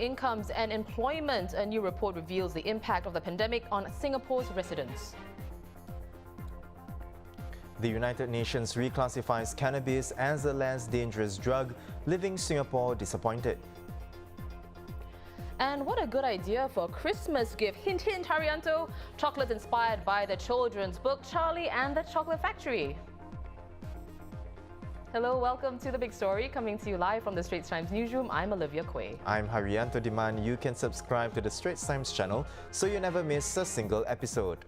incomes and employment. A new report reveals the impact of the pandemic on Singapore's residents. The United Nations reclassifies cannabis as a less dangerous drug, leaving Singapore disappointed. And what a good idea for a Christmas gift. Hint, hint, Haryanto. Chocolate inspired by the children's book, Charlie and the Chocolate Factory. Hello, welcome to The Big Story, coming to you live from the Straits Times newsroom. I'm Olivia Quay. I'm Haryanto Diman. You can subscribe to the Straits Times channel so you never miss a single episode.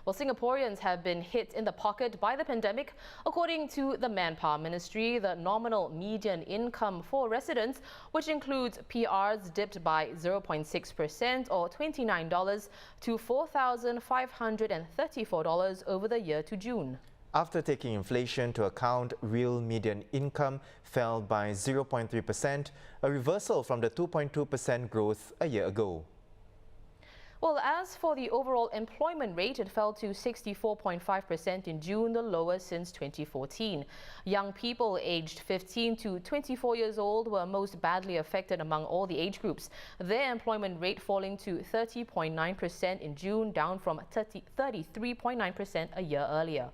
Well, Singaporeans have been hit in the pocket by the pandemic. According to the Manpower Ministry, the nominal median income for residents, which includes PRs, dipped by 0.6% or $29 to $4,534 over the year to June. After taking inflation to account, real median income fell by 0.3%, a reversal from the 2.2% growth a year ago. Well, as for the overall employment rate, it fell to 64.5% in June, the lowest since 2014. Young people aged 15 to 24 years old were most badly affected among all the age groups. Their employment rate falling to 30.9% in June, down from 33.9% a year earlier.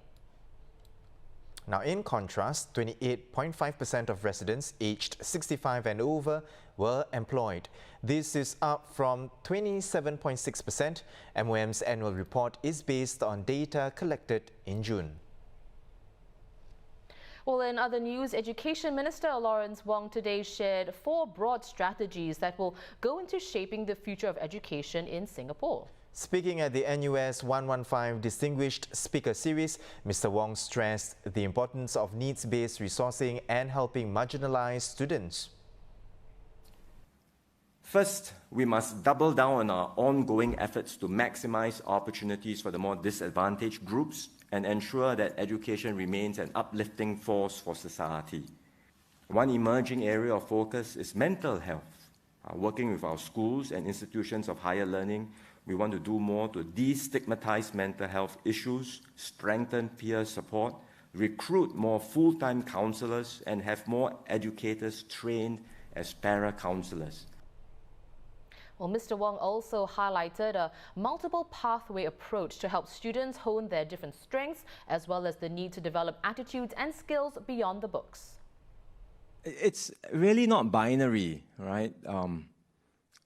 Now, in contrast, 28.5% of residents aged 65 and over were employed. This is up from 27.6%. MOM's annual report is based on data collected in June. Well, in other news, Education Minister Lawrence Wong today shared 4 broad strategies that will go into shaping the future of education in Singapore. Speaking at the NUS 115 Distinguished Speaker Series, Mr. Wong stressed the importance of needs-based resourcing and helping marginalized students. First, we must double down on our ongoing efforts to maximize opportunities for the more disadvantaged groups and ensure that education remains an uplifting force for society. One emerging area of focus is mental health. Working with our schools and institutions of higher learning, we want to do more to destigmatize mental health issues, strengthen peer support, recruit more full-time counselors, and have more educators trained as para-counselors. Well, Mr. Wong also highlighted a multiple pathway approach to help students hone their different strengths, as well as the need to develop attitudes and skills beyond the books. It's really not binary, right?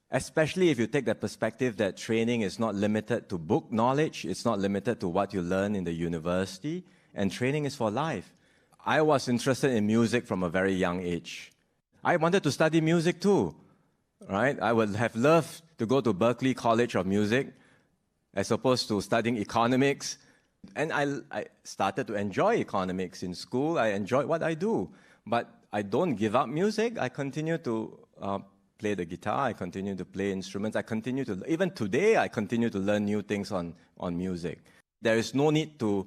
Especially if you take the perspective that training is not limited to book knowledge, it's not limited to what you learn in the university, and training is for life. I was interested in music from a very young age. I wanted to study music too, right? I would have loved to go to Berklee College of Music as opposed to studying economics. And I started to enjoy economics in school. I enjoyed what I do. But I don't give up music. I continue to play the guitar, I continue to play instruments, even today, I continue to learn new things on music. There is no need to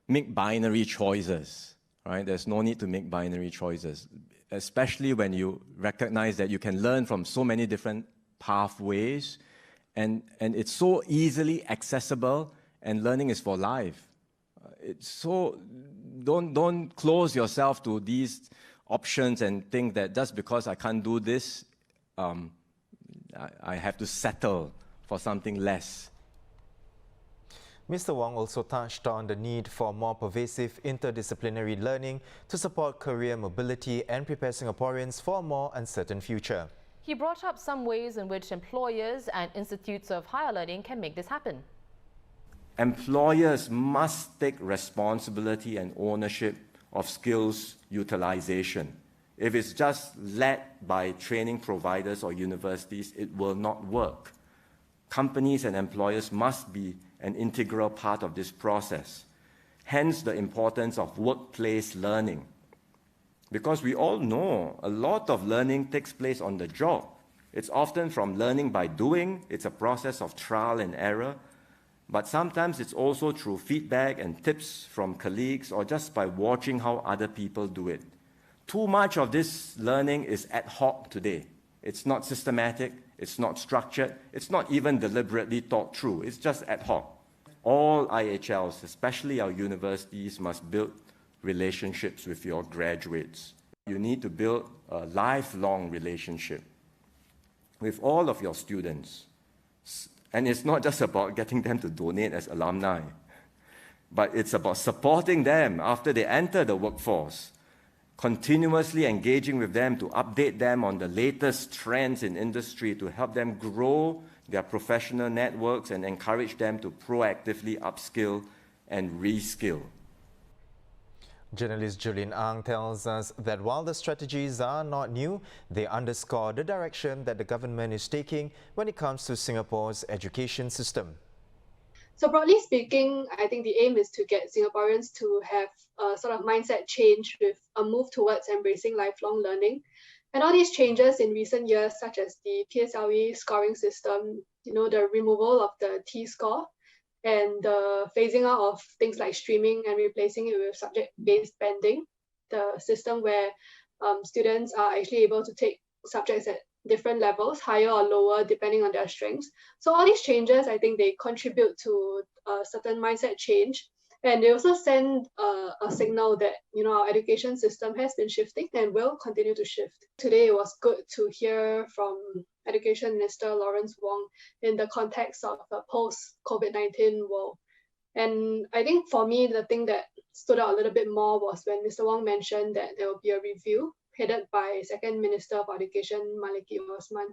make binary choices, right? There's no need to make binary choices, especially when you recognize that you can learn from so many different pathways, and it's so easily accessible, and learning is for life. Don't close yourself to these options and think that just because I can't do this, I have to settle for something less. Mr. Wong also touched on the need for more pervasive interdisciplinary learning to support career mobility and prepare Singaporeans for a more uncertain future. He brought up some ways in which employers and institutes of higher learning can make this happen. Employers must take responsibility and ownership of skills utilization. If it's just led by training providers or universities, it will not work. Companies and employers must be an integral part of this process. Hence the importance of workplace learning. Because we all know a lot of learning takes place on the job. It's often from learning by doing, it's a process of trial and error, but sometimes it's also through feedback and tips from colleagues or just by watching how other people do it. Too much of this learning is ad hoc today. It's not systematic, it's not structured, it's not even deliberately thought through, it's just ad hoc. All IHLs, especially our universities, must build relationships with your graduates. You need to build a lifelong relationship. with all of your students. And it's not just about getting them to donate as alumni, but it's about supporting them after they enter the workforce, continuously engaging with them to update them on the latest trends in industry, to help them grow their professional networks and encourage them to proactively upskill and reskill. Journalist Julian Ang tells us that while the strategies are not new, they underscore the direction that the government is taking when it comes to Singapore's education system. So broadly speaking, I think the aim is to get Singaporeans to have a sort of mindset change with a move towards embracing lifelong learning. And all these changes in recent years, such as the PSLE scoring system, the removal of the T-score, and the phasing out of things like streaming and replacing it with subject-based banding, the system where students are actually able to take subjects at different levels, higher or lower, depending on their strengths. So all these changes, I think they contribute to a certain mindset change. And they also send a signal that our education system has been shifting and will continue to shift. Today it was good to hear from Education Minister Lawrence Wong in the context of a post-COVID-19 world. And I think for me, the thing that stood out a little bit more was when Mr. Wong mentioned that there will be a review headed by Second Minister of Education Maliki Osman,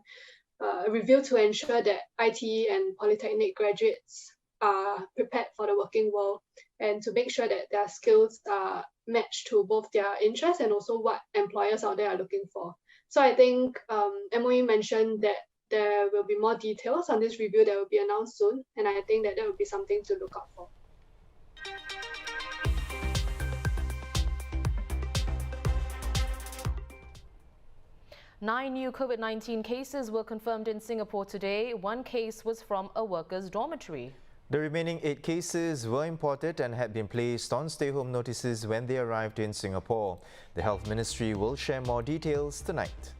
a review to ensure that IT and polytechnic graduates are prepared for the working world and to make sure that their skills are matched to both their interests and also what employers out there are looking for. So I think MOE mentioned that there will be more details on this review that will be announced soon, and I think that will be something to look out for. Nine new COVID-19 cases were confirmed in Singapore today. One case was from a workers' dormitory. The remaining 8 cases were imported and had been placed on stay-home notices when they arrived in Singapore. The Health Ministry will share more details tonight.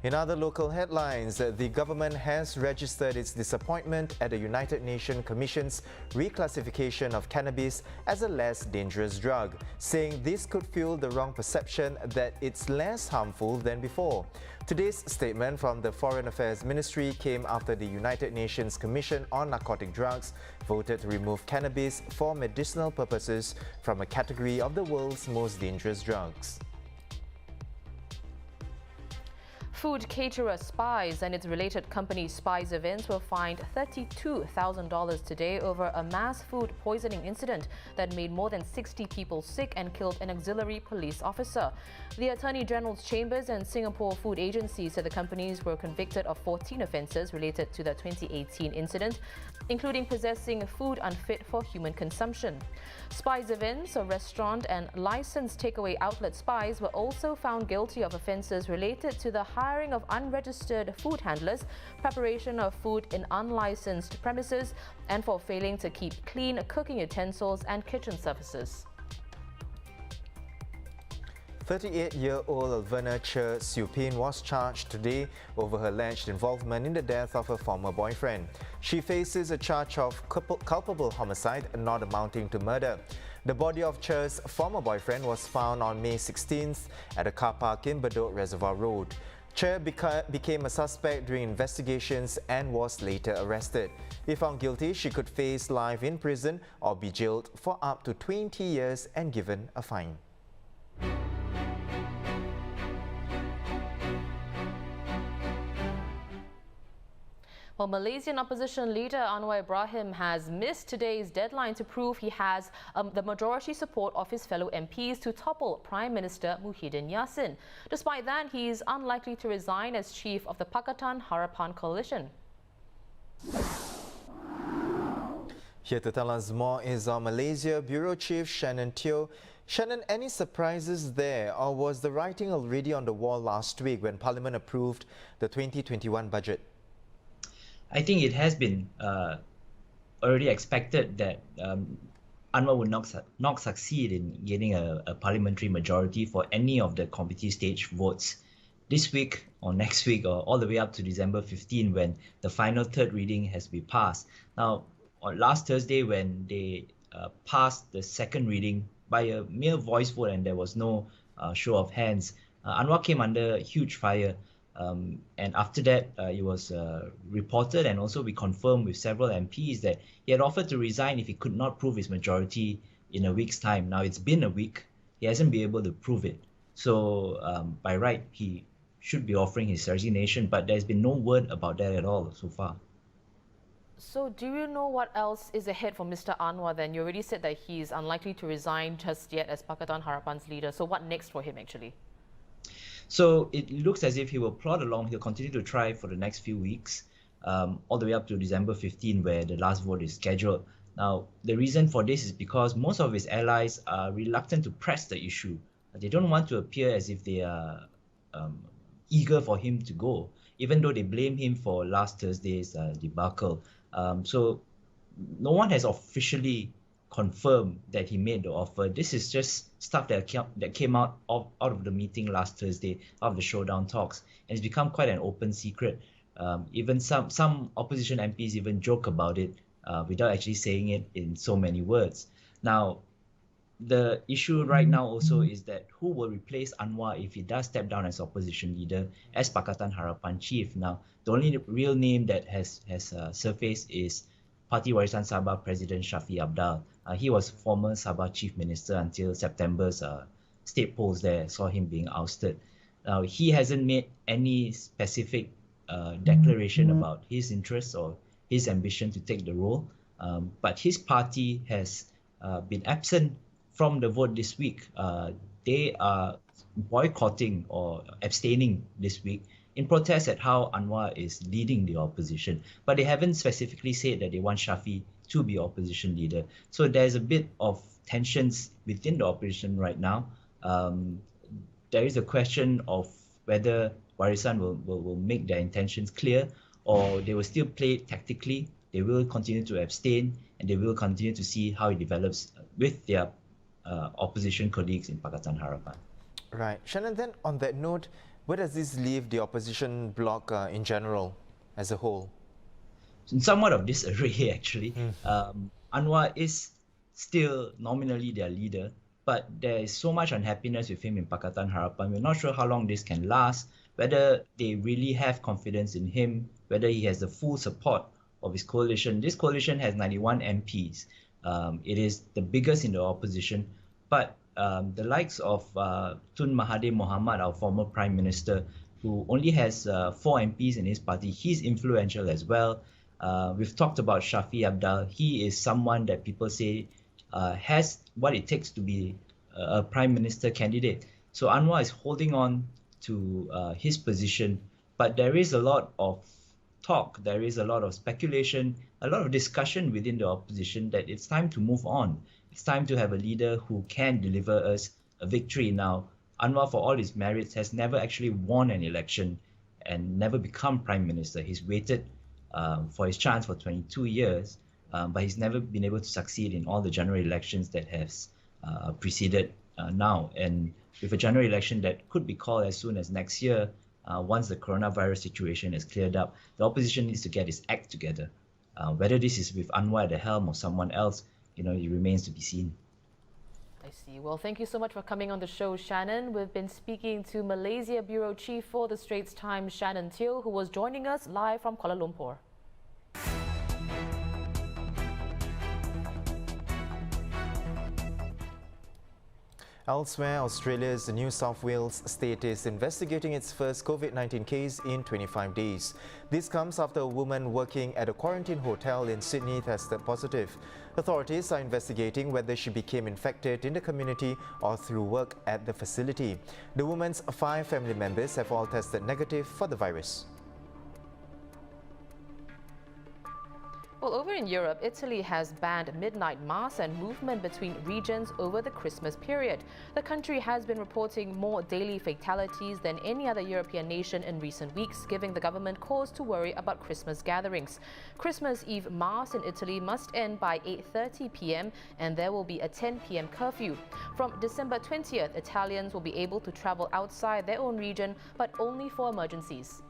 In other local headlines, the government has registered its disappointment at the United Nations Commission's reclassification of cannabis as a less dangerous drug, saying this could fuel the wrong perception that it's less harmful than before. Today's statement from the Foreign Affairs Ministry came after the United Nations Commission on Narcotic Drugs voted to remove cannabis for medicinal purposes from a category of the world's most dangerous drugs. Food caterer Spice and its related company Spice Events were fined $32,000 today over a mass food poisoning incident that made more than 60 people sick and killed an auxiliary police officer. The Attorney General's Chambers and Singapore Food Agency said the companies were convicted of 14 offences related to the 2018 incident, including possessing food unfit for human consumption. Spice Events, a restaurant and licensed takeaway outlet Spice, were also found guilty of offences related to the hiring of unregistered food handlers, preparation of food in unlicensed premises, and for failing to keep clean cooking utensils and kitchen surfaces. 38-year-old Alverna Che Siu Pin was charged today over her alleged involvement in the death of her former boyfriend. She faces a charge of culpable homicide not amounting to murder. The body of Che's former boyfriend was found on May 16th at a car park in Bedok Reservoir Road. Che became a suspect during investigations and was later arrested. If found guilty, she could face life in prison or be jailed for up to 20 years and given a fine. Well, Malaysian opposition leader Anwar Ibrahim has missed today's deadline to prove he has the majority support of his fellow MPs to topple Prime Minister Muhyiddin Yassin. Despite that, he is unlikely to resign as chief of the Pakatan Harapan coalition. Here to tell us more is our Malaysia Bureau Chief Shannon Teo. Shannon, any surprises there, or was the writing already on the wall last week when Parliament approved the 2021 budget? I think it has been already expected that Anwar would not succeed in getting a parliamentary majority for any of the committee stage votes this week or next week or all the way up to December 15 when the final third reading has been passed. Now, on last Thursday when they passed the second reading by a mere voice vote and there was no show of hands, Anwar came under huge fire. And after that, it was reported, and also we confirmed with several MPs that he had offered to resign if he could not prove his majority in a week's time. Now it's been a week, he hasn't been able to prove it. So by right, he should be offering his resignation, but there's been no word about that at all so far. So do you know what else is ahead for Mr. Anwar then? You already said that he's unlikely to resign just yet as Pakatan Harapan's leader. So what next for him actually? So it looks as if he will plod along. He'll continue to try for the next few weeks, all the way up to December 15, where the last vote is scheduled. Now, the reason for this is because most of his allies are reluctant to press the issue. They don't want to appear as if they are eager for him to go, even though they blame him for last Thursday's debacle. So no one has officially confirmed that he made the offer. This is just stuff that came out of the meeting last Thursday, out of the showdown talks, and it's become quite an open secret. Even some opposition MPs even joke about it without actually saying it in so many words. Now, the issue right now also is that who will replace Anwar if he does step down as opposition leader, as Pakatan Harapan chief. Now, the only real name that has surfaced is Parti Warisan Sabah President Shafi Abdal. He was former Sabah chief minister until September's state polls there saw him being ousted. Now, he hasn't made any specific declaration about his interests or his ambition to take the role, but his party has been absent from the vote this week. They are boycotting or abstaining this week in protest at how Anwar is leading the opposition. But they haven't specifically said that they want Shafi to be opposition leader. So there's a bit of tensions within the opposition right now. There is a question of whether Warisan will make their intentions clear, or they will still play tactically. They will continue to abstain, and they will continue to see how it develops with their opposition colleagues in Pakatan Harapan. Right. Shannon, then on that note, where does this leave the opposition bloc in general, as a whole? In somewhat of disarray, actually. Anwar is still nominally their leader, but there is so much unhappiness with him in Pakatan Harapan. We're not sure how long this can last, whether they really have confidence in him, whether he has the full support of his coalition. This coalition has 91 MPs. It is the biggest in the opposition, but the likes of Tun Mahathir Mohamad, our former Prime Minister, who only has 4 MPs in his party, he's influential as well. We've talked about Shafi Abdal. He is someone that people say has what it takes to be a Prime Minister candidate. So Anwar is holding on to his position, but there is a lot of talk, there is a lot of speculation, a lot of discussion within the opposition that it's time to move on. It's time to have a leader who can deliver us a victory. Now, Anwar, for all his merits, has never actually won an election and never become Prime Minister. He's waited for his chance for 22 years, but he's never been able to succeed in all the general elections that has preceded now. And with a general election that could be called as soon as next year, once the coronavirus situation is cleared up, the opposition needs to get its act together. Whether this is with Anwar at the helm or someone else, it remains to be seen. I see. Well, thank you so much for coming on the show, Shannon. We've been speaking to Malaysia Bureau Chief for the Straits Times, Shannon Teo, who was joining us live from Kuala Lumpur. Elsewhere, Australia's New South Wales state is investigating its first COVID-19 case in 25 days. This comes after a woman working at a quarantine hotel in Sydney tested positive. Authorities are investigating whether she became infected in the community or through work at the facility. The woman's 5 family members have all tested negative for the virus. Well, over in Europe, Italy has banned midnight mass and movement between regions over the Christmas period. The country has been reporting more daily fatalities than any other European nation in recent weeks, giving the government cause to worry about Christmas gatherings. Christmas Eve mass in Italy must end by 8:30 p.m. and there will be a 10 p.m. curfew. From December 20th, Italians will be able to travel outside their own region, but only for emergencies.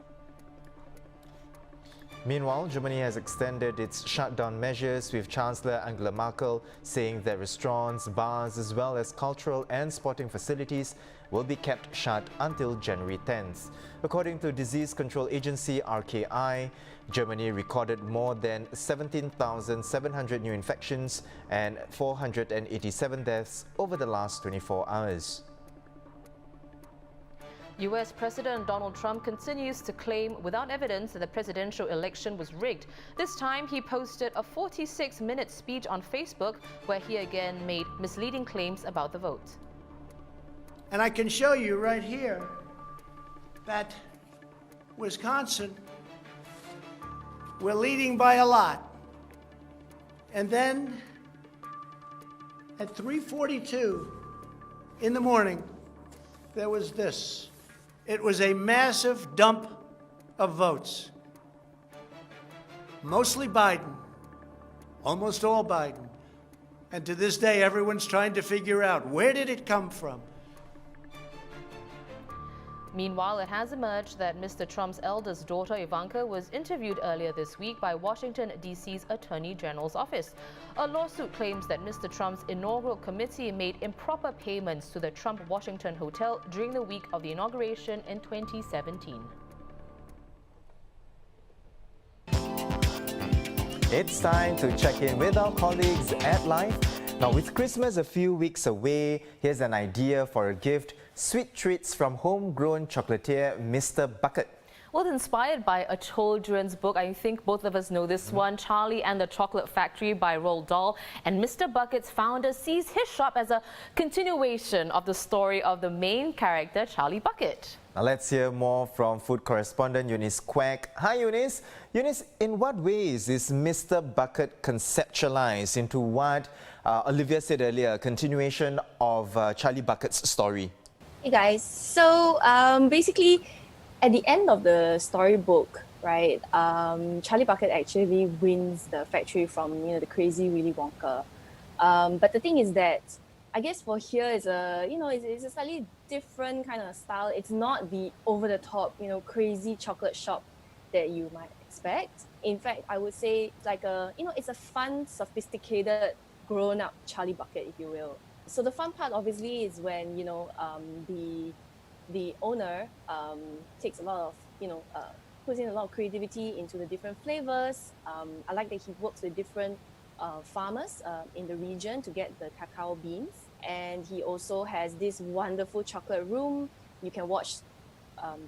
Meanwhile, Germany has extended its shutdown measures, with Chancellor Angela Merkel saying that restaurants, bars as well as cultural and sporting facilities will be kept shut until January 10th. According to Disease Control Agency RKI, Germany recorded more than 17,700 new infections and 487 deaths over the last 24 hours. US President Donald Trump continues to claim without evidence that the presidential election was rigged. This time he posted a 46-minute speech on Facebook where he again made misleading claims about the vote. And I can show you right here that Wisconsin, we're leading by a lot. And then at 3:42 in the morning, there was this. It was a massive dump of votes. Mostly Biden, almost all Biden. And to this day, everyone's trying to figure out, where did it come from? Meanwhile, it has emerged that Mr. Trump's eldest daughter, Ivanka, was interviewed earlier this week by Washington, D.C.'s Attorney General's office. A lawsuit claims that Mr. Trump's inaugural committee made improper payments to the Trump Washington Hotel during the week of the inauguration in 2017. It's time to check in with our colleagues at Life. Now, with Christmas a few weeks away, here's an idea for a gift: sweet treats from homegrown chocolatier Mr. Bucket. Well, inspired by a children's book, I think both of us know this one, Charlie and the Chocolate Factory by Roald Dahl. And Mr. Bucket's founder sees his shop as a continuation of the story of the main character, Charlie Bucket. Now let's hear more from food correspondent Eunice Quack. Hi Eunice. Eunice, in what ways is Mr. Bucket conceptualized into what Olivia said earlier, a continuation of Charlie Bucket's story? Hey guys, so basically at the end of the storybook, right, Charlie Bucket actually wins the factory from the crazy Willy Wonka. But the thing is that I guess for here is it's a slightly different kind of style. It's not the over the top, crazy chocolate shop that you might expect. In fact, I would say it's like it's a fun, sophisticated, grown-up Charlie Bucket, if you will. So the fun part obviously is when the owner takes a lot of puts in a lot of creativity into the different flavors. I like that he works with different farmers in the region to get the cacao beans, and he also has this wonderful chocolate room. You can watch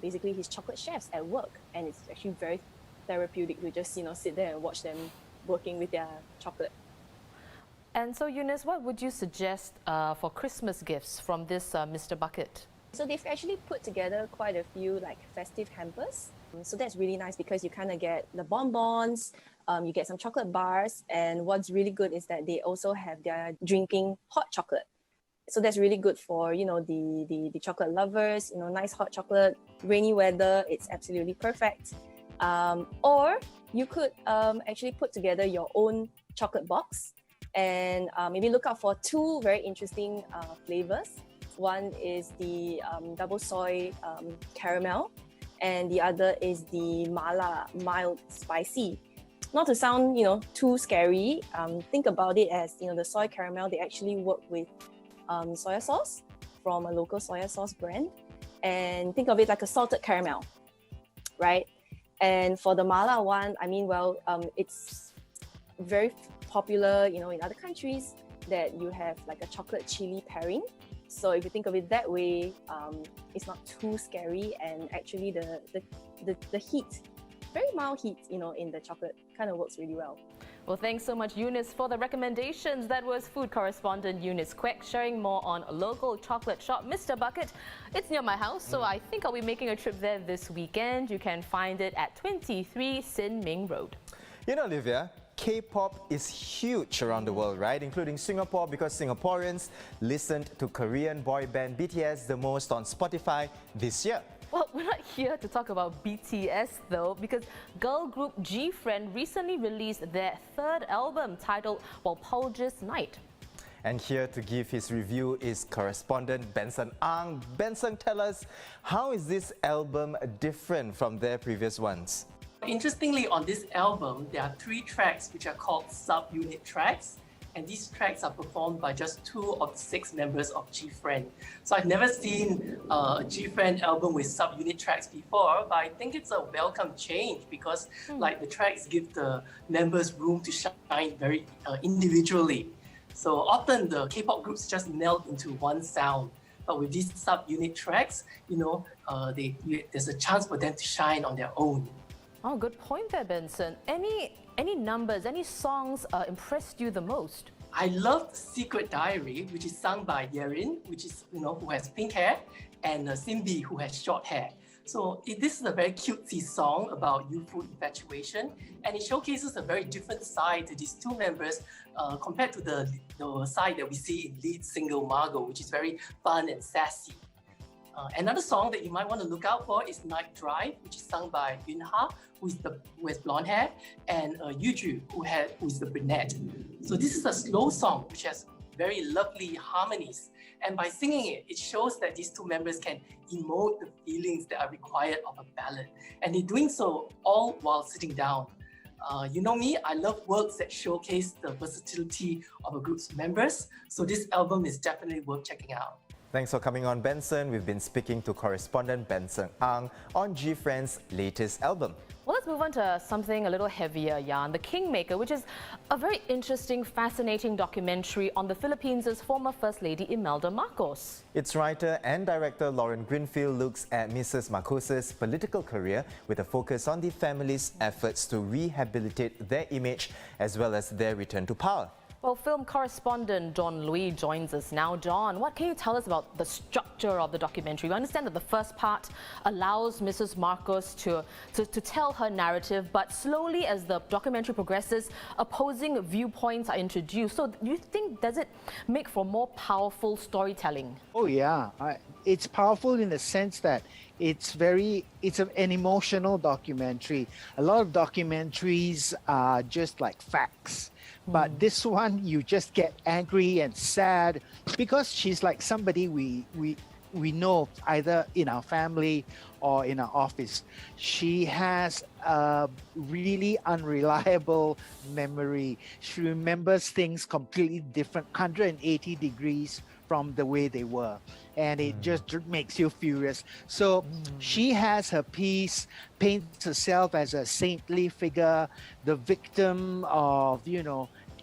basically his chocolate chefs at work, and it's actually very therapeutic to just sit there and watch them working with their chocolate. And so, Eunice, what would you suggest for Christmas gifts from this Mr. Bucket? So they've actually put together quite a few festive hampers. So that's really nice because you kind of get the bonbons, you get some chocolate bars, and what's really good is that they also have their drinking hot chocolate. So that's really good for the chocolate lovers. Nice hot chocolate, rainy weather, it's absolutely perfect. Or you could actually put together your own chocolate box. And maybe look out for two very interesting flavors. One is the double soy caramel, and the other is the mala, mild spicy. Not to sound too scary, think about it as the soy caramel, they actually work with soy sauce from a local soy sauce brand, and think of it like a salted caramel, right? And for the mala one, it's very popular, in other countries, that you have like a chocolate chili pairing. So if you think of it that way, it's not too scary, and actually the heat, very mild heat, in the chocolate kind of works really well. Well, thanks so much, Eunice, for the recommendations. That was food correspondent Eunice Quek sharing more on local chocolate shop Mr. Bucket. It's near my house, so I think I'll be making a trip there this weekend. You can find it at 23 Sin Ming Road. Olivia, K-pop is huge around the world, right? Including Singapore, because Singaporeans listened to Korean boy band BTS the most on Spotify this year. Well, we're not here to talk about BTS though, because girl group G-Friend recently released their third album titled Walpurgis Night. And here to give his review is correspondent Benson Ang. Benson, tell us, how is this album different from their previous ones? Interestingly, on this album, there are 3 tracks which are called sub-unit tracks. And these tracks are performed by just 2 of the 6 members of G-Friend. So I've never seen a G-Friend album with sub-unit tracks before, but I think it's a welcome change because like the tracks give the members room to shine very individually. So often the K-pop groups just melt into one sound. But with these sub-unit tracks, there's a chance for them to shine on their own. Oh, good point there, Benson. Any numbers, any songs impressed you the most? I loved Secret Diary, which is sung by Yerin, which is, who has pink hair, and Simbi, who has short hair. So this is a very cutesy song about youthful infatuation, and it showcases a very different side to these 2 members compared to the side that we see in lead single Margot, which is very fun and sassy. Another song that you might want to look out for is Night Drive, which is sung by Yunha, who has blonde hair, and Yuju, who is the brunette. So this is a slow song which has very lovely harmonies. And by singing it, it shows that these 2 members can emote the feelings that are required of a ballad. And they're doing so all while sitting down. You know me, I love works that showcase the versatility of a group's members. So this album is definitely worth checking out. Thanks for coming on, Benson. We've been speaking to correspondent Benson Ang on G-Friend's latest album. Well, let's move on to something a little heavier, Jan. The Kingmaker, which is a very interesting, fascinating documentary on the Philippines' former First Lady Imelda Marcos. Its writer and director Lauren Greenfield looks at Mrs. Marcos's political career with a focus on the family's efforts to rehabilitate their image as well as their return to power. Well, film correspondent John Louis joins us now. John, what can you tell us about the structure of the documentary? We understand that the first part allows Mrs. Marcos to tell her narrative, but slowly as the documentary progresses, opposing viewpoints are introduced. So do you think, does it make for more powerful storytelling? Oh yeah, it's powerful in the sense that it's an emotional documentary. A lot of documentaries are just like facts. But this one, you just get angry and sad because she's like somebody we know either in our family or in our office. She has a really unreliable memory. She remembers things completely different, 180 degrees from the way they were. And it just makes you furious. So she has her piece, paints herself as a saintly figure, the victim of,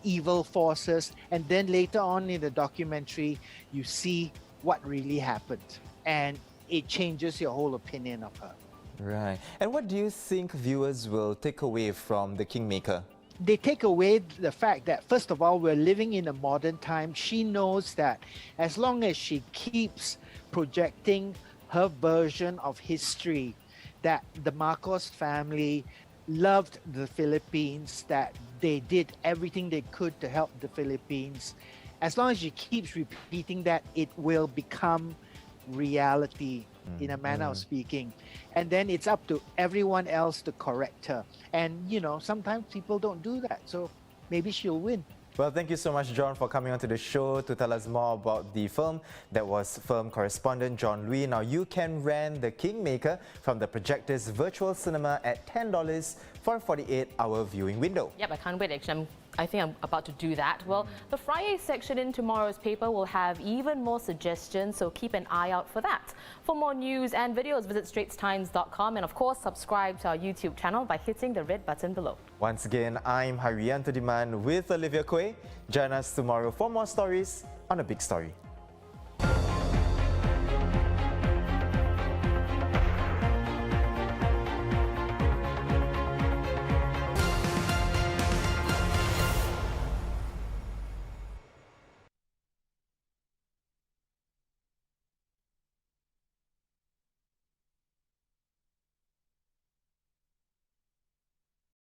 evil forces. And then later on in the documentary, you see what really happened. And it changes your whole opinion of her. Right. And what do you think viewers will take away from The Kingmaker? They take away the fact that, first of all, we're living in a modern time. She knows that as long as she keeps projecting her version of history, that the Marcos family loved the Philippines, that they did everything they could to help the Philippines. As long as she keeps repeating that, it will become reality in a manner of speaking. And then it's up to everyone else to correct her. And, sometimes people don't do that. So maybe she'll win. Well, thank you so much, John, for coming onto the show to tell us more about the film. That was film correspondent John Louis. Now, you can rent The Kingmaker from the Projector's virtual cinema at $10 for a 48-hour viewing window. Yep, I can't wait, actually. I think I'm about to do that. Well, the Friday section in tomorrow's paper will have even more suggestions, so keep an eye out for that. For more news and videos, visit straitstimes.com and, of course, subscribe to our YouTube channel by hitting the red button below. Once again, I'm Harianto Diman with Olivia Koeh. Join us tomorrow for more stories on A Big Story.